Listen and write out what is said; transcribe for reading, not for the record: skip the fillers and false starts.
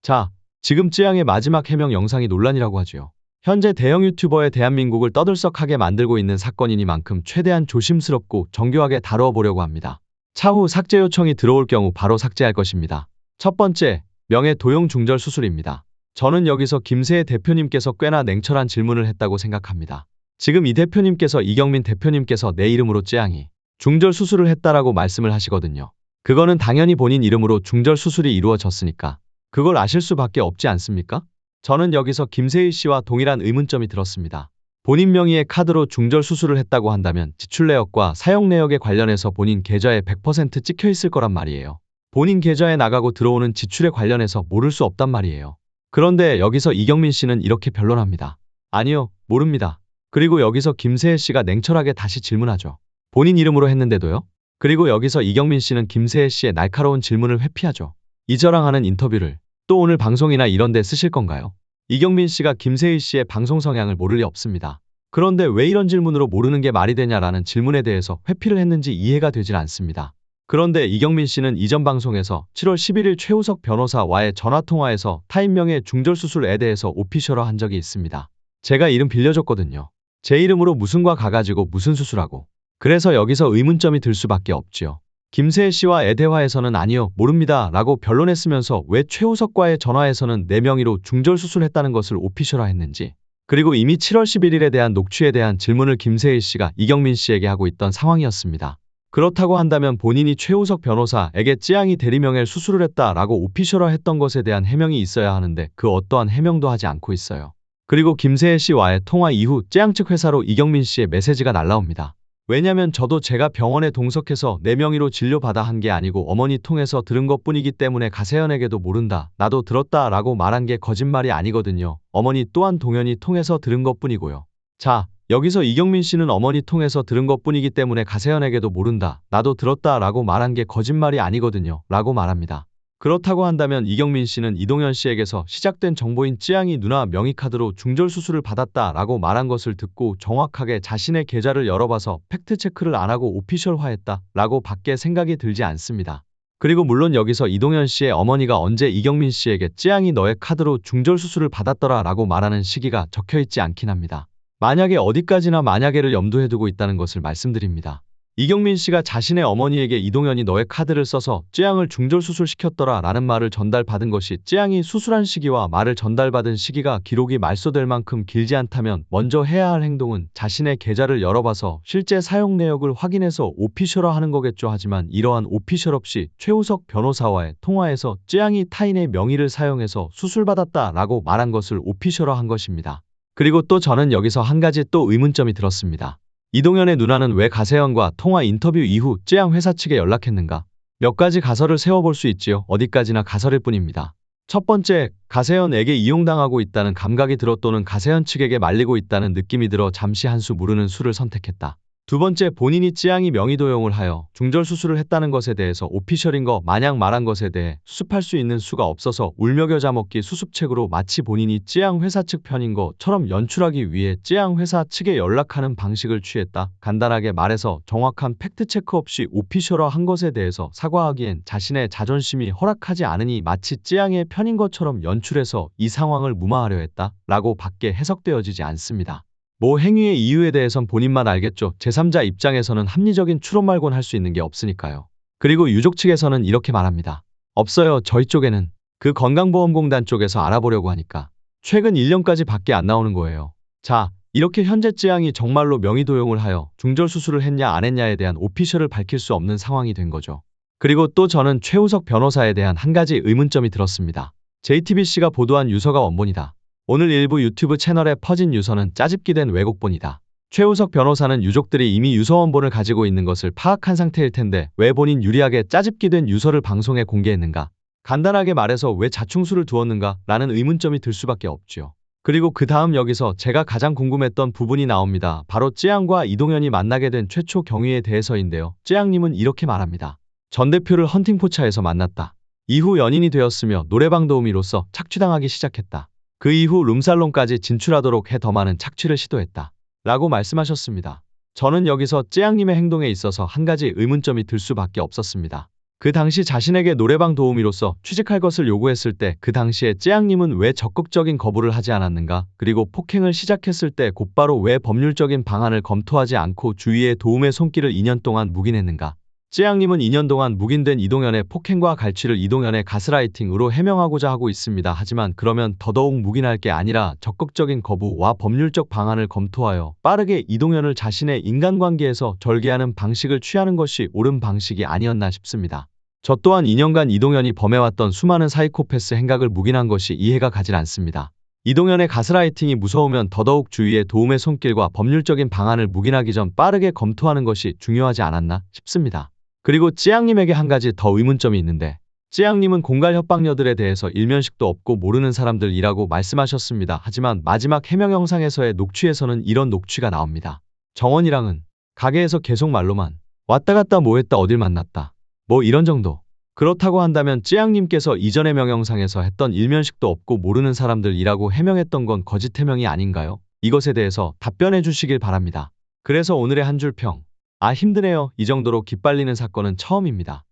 자, 지금 쯔양의 마지막 해명 영상이 논란이라고 하지요. 현재 대형 유튜버의 대한민국을 떠들썩하게 만들고 있는 사건이니만큼 최대한 조심스럽고 정교하게 다루어 보려고 합니다. 차후 삭제 요청이 들어올 경우 바로 삭제할 것입니다. 첫 번째, 명예 도용 중절 수술입니다. 저는 여기서 김세혜 대표님께서 꽤나 냉철한 질문을 했다고 생각합니다. 지금 이 대표님께서 이경민 대표님께서 내 이름으로 쯔양이 중절 수술을 했다라고 말씀을 하시거든요. 그거는 당연히 본인 이름으로 중절 수술이 이루어졌으니까 그걸 아실 수밖에 없지 않습니까? 저는 여기서 김세희 씨와 동일한 의문점이 들었습니다. 본인 명의의 카드로 중절 수술을 했다고 한다면 지출 내역과 사용 내역에 관련해서 본인 계좌에 100% 찍혀 있을 거란 말이에요. 본인 계좌에 나가고 들어오는 지출에 관련해서 모를 수 없단 말이에요. 그런데 여기서 이경민 씨는 이렇게 변론합니다. 아니요, 모릅니다. 그리고 여기서 김세혜 씨가 냉철하게 다시 질문하죠. 본인 이름으로 했는데도요? 그리고 여기서 이경민 씨는 김세혜 씨의 날카로운 질문을 회피하죠. 이저랑 하는 인터뷰를 또 오늘 방송이나 이런 데 쓰실 건가요? 이경민 씨가 김세희 씨의 방송 성향을 모를 리 없습니다. 그런데 왜 이런 질문으로 모르는 게 말이 되냐라는 질문에 대해서 회피를 했는지 이해가 되질 않습니다. 그런데 이경민 씨는 이전 방송에서 7월 11일 최우석 변호사와의 전화통화에서 타인 명예 중절수술에 대해서 오피셜화 한 적이 있습니다. 제가 이름 빌려줬거든요. 제 이름으로 무슨과 가가지고 무슨 수술하고. 그래서 여기서 의문점이 들 수밖에 없지요. 김세혜 씨와의 대화에서는 아니요, 모릅니다 라고 변론했으면서 왜 최우석과의 전화에서는 내 명의로 중절수술했다는 것을 오피셜화 했는지, 그리고 이미 7월 11일에 대한 녹취에 대한 질문을 김세희 씨가 이경민 씨에게 하고 있던 상황이었습니다. 그렇다고 한다면 본인이 최우석 변호사에게 쯔양이 대리명예를 수술을 했다라고 오피셜화 했던 것에 대한 해명이 있어야 하는데 그 어떠한 해명도 하지 않고 있어요. 그리고 김세혜 씨와의 통화 이후 쯔양 측 회사로 이경민 씨의 메시지가 날라옵니다. 왜냐면 저도 제가 병원에 동석해서 내 명의로 진료받아 한 게 아니고 어머니 통해서 들은 것뿐이기 때문에 가세연에게도 모른다, 나도 들었다 라고 말한 게 거짓말이 아니거든요. 어머니 또한 동연히 통해서 들은 것뿐이고요. 자, 여기서 이경민 씨는 어머니 통해서 들은 것뿐이기 때문에 가세연에게도 모른다, 나도 들었다 라고 말한 게 거짓말이 아니거든요 라고 말합니다. 그렇다고 한다면 이경민 씨는 이동현 씨에게서 시작된 정보인 쯔양이 누나 명의카드로 중절수술을 받았다 라고 말한 것을 듣고 정확하게 자신의 계좌를 열어봐서 팩트체크를 안 하고 오피셜화했다 라고 밖에 생각이 들지 않습니다. 그리고 물론 여기서 이동현 씨의 어머니가 언제 이경민 씨에게 쯔양이 너의 카드로 중절수술을 받았더라 라고 말하는 시기가 적혀있지 않긴 합니다. 만약에 어디까지나 만약에를 염두에 두고 있다는 것을 말씀드립니다. 이경민 씨가 자신의 어머니에게 이동현이 너의 카드를 써서 쯔양을 중절수술시켰더라 라는 말을 전달받은 것이 쯔양이 수술한 시기와 말을 전달받은 시기가 기록이 말소될 만큼 길지 않다면 먼저 해야 할 행동은 자신의 계좌를 열어봐서 실제 사용 내역을 확인해서 오피셜화하는 거겠죠. 하지만 이러한 오피셜 없이 최우석 변호사와의 통화에서 쯔양이 타인의 명의를 사용해서 수술받았다 라고 말한 것을 오피셜화한 것입니다. 그리고 또 저는 여기서 한 가지 또 의문점이 들었습니다. 이동현의 누나는 왜 가세연과 통화 인터뷰 이후 쯔양 회사 측에 연락했는가? 몇 가지 가설을 세워볼 수 있지요. 어디까지나 가설일 뿐입니다. 첫 번째, 가세연에게 이용당하고 있다는 감각이 들어 또는 가세연 측에게 말리고 있다는 느낌이 들어 잠시 한 수 무르는 수를 선택했다. 두 번째, 본인이 쯔양이 명의도용을 하여 중절수술을 했다는 것에 대해서 오피셜인 거 마냥 말한 것에 대해 수습할 수 있는 수가 없어서 울며 겨자 먹기 수습책으로 마치 본인이 쯔양 회사 측 편인 것처럼 연출하기 위해 쯔양 회사 측에 연락하는 방식을 취했다. 간단하게 말해서 정확한 팩트체크 없이 오피셜화 한 것에 대해서 사과하기엔 자신의 자존심이 허락하지 않으니 마치 쯔양의 편인 것처럼 연출해서 이 상황을 무마하려 했다 라고 밖에 해석되어지지 않습니다. 뭐 행위의 이유에 대해선 본인만 알겠죠. 제3자 입장에서는 합리적인 추론 말곤 할 수 있는 게 없으니까요. 그리고 유족 측에서는 이렇게 말합니다. 없어요. 저희 쪽에는. 그 건강보험공단 쪽에서 알아보려고 하니까 최근 1년까지 밖에 안 나오는 거예요. 자, 이렇게 현재 쯔양이 정말로 명의도용을 하여 중절수술을 했냐 안 했냐에 대한 오피셜을 밝힐 수 없는 상황이 된 거죠. 그리고 또 저는 최우석 변호사에 대한 한 가지 의문점이 들었습니다. JTBC가 보도한 유서가 원본이다. 오늘 일부 유튜브 채널에 퍼진 유서는 짜집기된 왜곡본이다. 최우석 변호사는 유족들이 이미 유서 원본을 가지고 있는 것을 파악한 상태일 텐데 왜 본인 유리하게 짜집기된 유서를 방송에 공개했는가? 간단하게 말해서 왜 자충수를 두었는가? 라는 의문점이 들 수밖에 없죠. 그리고 그 다음 여기서 제가 가장 궁금했던 부분이 나옵니다. 바로 쯔양과 이동현이 만나게 된 최초 경위에 대해서인데요. 쯔양님은 이렇게 말합니다. 전 대표를 헌팅포차에서 만났다. 이후 연인이 되었으며 노래방 도우미로서 착취당하기 시작했다. 그 이후 룸살롱까지 진출하도록 해 더 많은 착취를 시도했다. 라고 말씀하셨습니다. 저는 여기서 쯔양님의 행동에 있어서 한 가지 의문점이 들 수밖에 없었습니다. 그 당시 자신에게 노래방 도우미로서 취직할 것을 요구했을 때 그 당시에 쯔양님은 왜 적극적인 거부를 하지 않았는가? 그리고 폭행을 시작했을 때 곧바로 왜 법률적인 방안을 검토하지 않고 주위의 도움의 손길을 2년 동안 묵인했는가? 쯔양님은 2년 동안 묵인된 이동현의 폭행과 갈취를 이동현의 가스라이팅으로 해명하고자 하고 있습니다. 하지만 그러면 더더욱 묵인할 게 아니라 적극적인 거부와 법률적 방안을 검토하여 빠르게 이동현을 자신의 인간관계에서 절개하는 방식을 취하는 것이 옳은 방식이 아니었나 싶습니다. 저 또한 2년간 이동현이 범해왔던 수많은 사이코패스 행각을 묵인한 것이 이해가 가질 않습니다. 이동현의 가스라이팅이 무서우면 더더욱 주위의 도움의 손길과 법률적인 방안을 묵인하기 전 빠르게 검토하는 것이 중요하지 않았나 싶습니다. 그리고 쯔양님에게 한 가지 더 의문점이 있는데 쯔양님은 공갈 협박녀들에 대해서 일면식도 없고 모르는 사람들이라고 말씀하셨습니다. 하지만 마지막 해명 영상에서의 녹취에서는 이런 녹취가 나옵니다. 정원이랑은 가게에서 계속 말로만 왔다 갔다 뭐 했다 어딜 만났다 뭐 이런 정도. 그렇다고 한다면 쯔양님께서 이전의 명영상에서 했던 일면식도 없고 모르는 사람들이라고 해명했던 건 거짓 해명이 아닌가요? 이것에 대해서 답변해 주시길 바랍니다. 그래서 오늘의 한 줄 평. 아 힘드네요. 이 정도로 기빨리는 사건은 처음입니다.